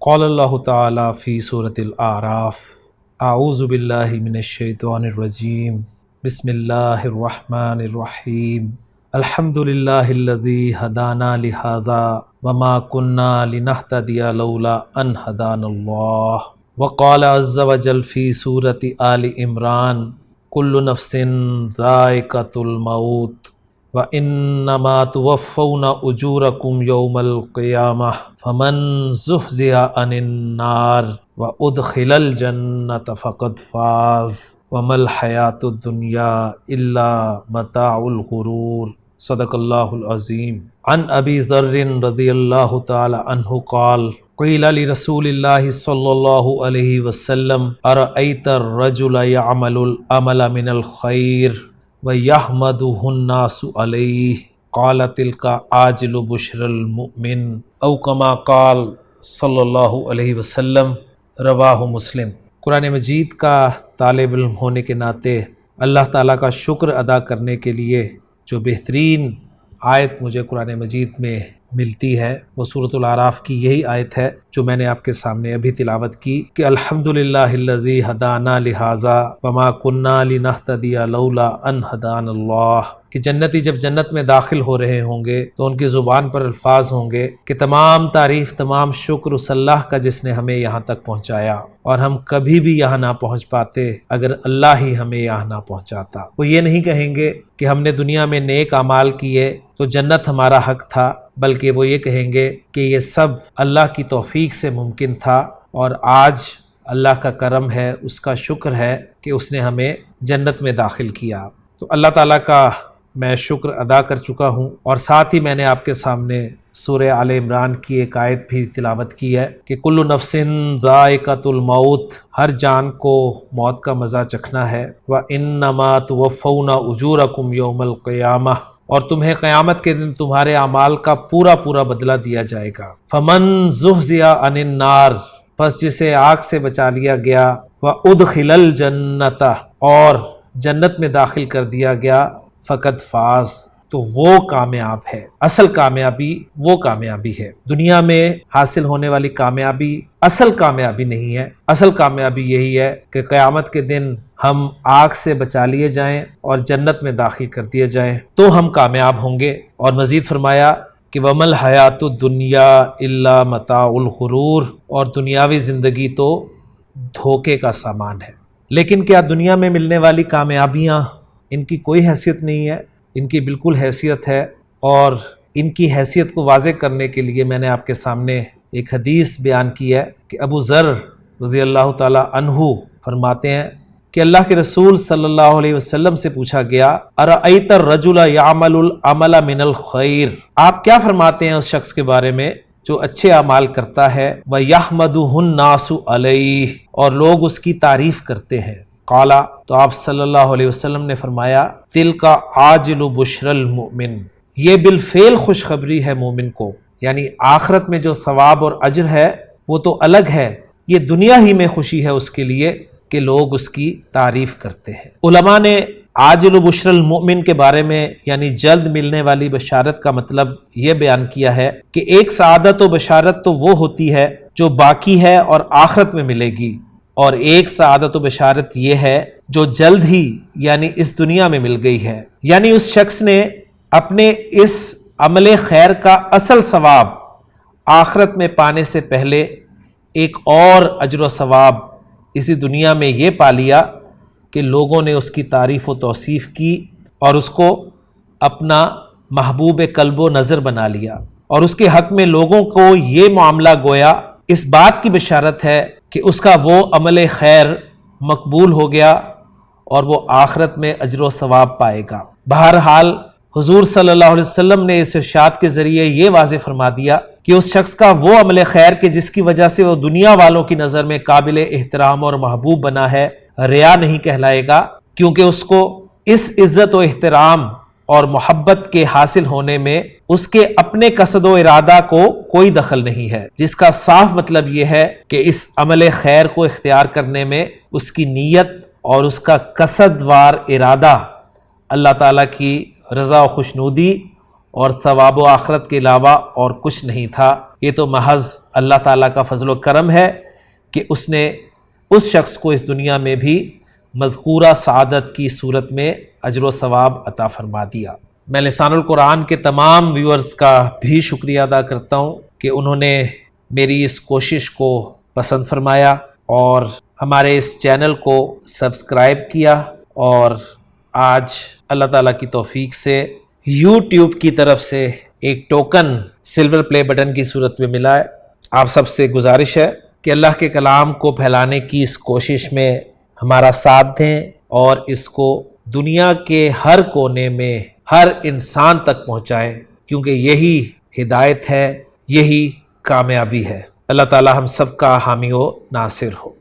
قال اللہ تعالی فی سورۃ الاعراف اعوذ باللہ من الشیطان الرجیم بسم اللہ الرحمن الرحیم الحمد للہ الذی ہدانا لہذا وما کننا لنہتدی لولا ان ہدانا اللہ وقال عز وجل فی سورۃ آل عمران کل نفس ذائقۃ الموت وَإِنَّمَا تُوَفَّوْنَ أُجُورَكُمْ يَوْمَ الْقِيَامَةِ فَمَنْ زُحْزِحَ عَنِ النَّارِ وَأُدْخِلَ الْجَنَّةَ فَقَدْ فَازَ وَمَا الْحَيَاةُ الدُّنْيَا إِلَّا مَتَاعُ الْغُرُورِ صدق اللہ العظیم۔ عن ابی ذر رضی اللہ تعالی عنہ قال قیل لرسول اللہ صلی اللہ علیہ وسلم ارأیت الرجل يعمل العمل من الخیر وَيَحْمَدُهُ النَّاسُ عَلَيْهِ قَالَ تِلْكَ عَاجِلُ بُشْرَ الْمُؤْمِنِ او کما قال صلی اللہ علیہ وسلم، رواہ مسلم۔ قرآن مجید کا طالب علم ہونے کے ناطے اللہ تعالیٰ کا شکر ادا کرنے کے لیے جو بہترین آیت مجھے قرآن مجید میں ملتی ہے وہ سورۃ الاعراف کی یہی آیت ہے جو میں نے آپ کے سامنے ابھی تلاوت کی کہ الحمدللہ الذی ہدانا لہذا وما کننا لنہتدی لولا ان ہدانا اللہ، کہ جنتی جب جنت میں داخل ہو رہے ہوں گے تو ان کی زبان پر الفاظ ہوں گے کہ تمام تعریف تمام شکر اس اللہ کا جس نے ہمیں یہاں تک پہنچایا، اور ہم کبھی بھی یہاں نہ پہنچ پاتے اگر اللہ ہی ہمیں یہاں نہ پہنچاتا۔ وہ یہ نہیں کہیں گے کہ ہم نے دنیا میں نیک اعمال کیے تو جنت ہمارا حق تھا، بلکہ وہ یہ کہیں گے کہ یہ سب اللہ کی توفیق سے ممکن تھا، اور آج اللہ کا کرم ہے، اس کا شکر ہے کہ اس نے ہمیں جنت میں داخل کیا۔ تو اللہ تعالیٰ کا میں شکر ادا کر چکا ہوں، اور ساتھ ہی میں نے آپ کے سامنے سورہ آل عمران کی ایک آیت بھی تلاوت کی ہے کہ کل نفس ذائقۃ الموت، ہر جان کو موت کا مزہ چکھنا ہے، وَإِنَّمَا تُوَفَّوْنَ أُجُورَكُمْ يَوْمَ الْقِيَامَةِ، اور تمہیں قیامت کے دن تمہارے اعمال کا پورا پورا بدلہ دیا جائے گا۔ فَمَنْ زُحْزِحَ عَنِ النَّارِ، پس جسے آگ سے بچا لیا گیا، وَأُدْخِلَ الْجَنَّةَ، اور جنت میں داخل کر دیا گیا، فقد فاز، تو وہ کامیاب ہے۔ اصل کامیابی وہ کامیابی ہے، دنیا میں حاصل ہونے والی کامیابی اصل کامیابی نہیں ہے۔ اصل کامیابی یہی ہے کہ قیامت کے دن ہم آگ سے بچا لیے جائیں اور جنت میں داخل کر دیے جائیں تو ہم کامیاب ہوں گے۔ اور مزید فرمایا کہ وَمَا الْحَيَاةُ الدُّنْيَا إِلَّا مَتَاعُ الْغُرُورِ، اور دنیاوی زندگی تو دھوکے کا سامان ہے۔ لیکن کیا دنیا میں ملنے والی کامیابیاں ان کی کوئی حیثیت نہیں ہے؟ ان کی بالکل حیثیت ہے، اور ان کی حیثیت کو واضح کرنے کے لیے میں نے آپ کے سامنے ایک حدیث بیان کی ہے کہ ابو ذر رضی اللہ تعالی عنہ فرماتے ہیں کہ اللہ کے رسول صلی اللہ علیہ وسلم سے پوچھا گیا ارأیت الرجل یعمل العمل من الخیر، آپ کیا فرماتے ہیں اس شخص کے بارے میں جو اچھے اعمال کرتا ہے، وَيَحْمَدُهُ النَّاسُ عَلَيْهِ، اور لوگ اس کی تعریف کرتے ہیں۔ قالا، تو آپ صلی اللہ علیہ وسلم نے فرمایا تِلْكَ عَاجِلُ بُشْرَ الْمُؤْمِنِ، یہ بالفعل خوشخبری ہے مومن کو، یعنی آخرت میں جو ثواب اور اجر ہے وہ تو الگ ہے، یہ دنیا ہی میں خوشی ہے اس کے لیے کہ لوگ اس کی تعریف کرتے ہیں۔ علماء نے عاجل بشر المؤمن کے بارے میں یعنی جلد ملنے والی بشارت کا مطلب یہ بیان کیا ہے کہ ایک سعادت و بشارت تو وہ ہوتی ہے جو باقی ہے اور آخرت میں ملے گی، اور ایک سعادت و بشارت یہ ہے جو جلد ہی یعنی اس دنیا میں مل گئی ہے، یعنی اس شخص نے اپنے اس عمل خیر کا اصل ثواب آخرت میں پانے سے پہلے ایک اور اجر و ثواب اسی دنیا میں یہ پا لیا کہ لوگوں نے اس کی تعریف و توصیف کی اور اس کو اپنا محبوب قلب و نظر بنا لیا، اور اس کے حق میں لوگوں کو یہ معاملہ گویا اس بات کی بشارت ہے کہ اس کا وہ عمل خیر مقبول ہو گیا اور وہ آخرت میں اجر و ثواب پائے گا۔ بہرحال حضور صلی اللہ علیہ وسلم نے اس ارشاد کے ذریعے یہ واضح فرما دیا کہ اس شخص کا وہ عمل خیر کہ جس کی وجہ سے وہ دنیا والوں کی نظر میں قابل احترام اور محبوب بنا ہے، ریا نہیں کہلائے گا، کیونکہ اس کو اس عزت و احترام اور محبت کے حاصل ہونے میں اس کے اپنے قصد و ارادہ کو کوئی دخل نہیں ہے، جس کا صاف مطلب یہ ہے کہ اس عمل خیر کو اختیار کرنے میں اس کی نیت اور اس کا قصد وار ارادہ اللہ تعالیٰ کی رضا و خوشنودی اور ثواب و آخرت کے علاوہ اور کچھ نہیں تھا۔ یہ تو محض اللہ تعالیٰ کا فضل و کرم ہے کہ اس نے اس شخص کو اس دنیا میں بھی مذکورہ سعادت کی صورت میں اجر و ثواب عطا فرما دیا۔ میں لسان القرآن کے تمام ویورز کا بھی شکریہ ادا کرتا ہوں کہ انہوں نے میری اس کوشش کو پسند فرمایا اور ہمارے اس چینل کو سبسکرائب کیا، اور آج اللہ تعالیٰ کی توفیق سے YouTube کی طرف سے ایک ٹوکن سلور پلے بٹن کی صورت میں ملا ہے۔ آپ سب سے گزارش ہے کہ اللہ کے کلام کو پھیلانے کی اس کوشش میں ہمارا ساتھ دیں اور اس کو دنیا کے ہر کونے میں ہر انسان تک پہنچائیں، کیونکہ یہی ہدایت ہے، یہی کامیابی ہے۔ اللہ تعالی ہم سب کا حامی و ناصر ہو۔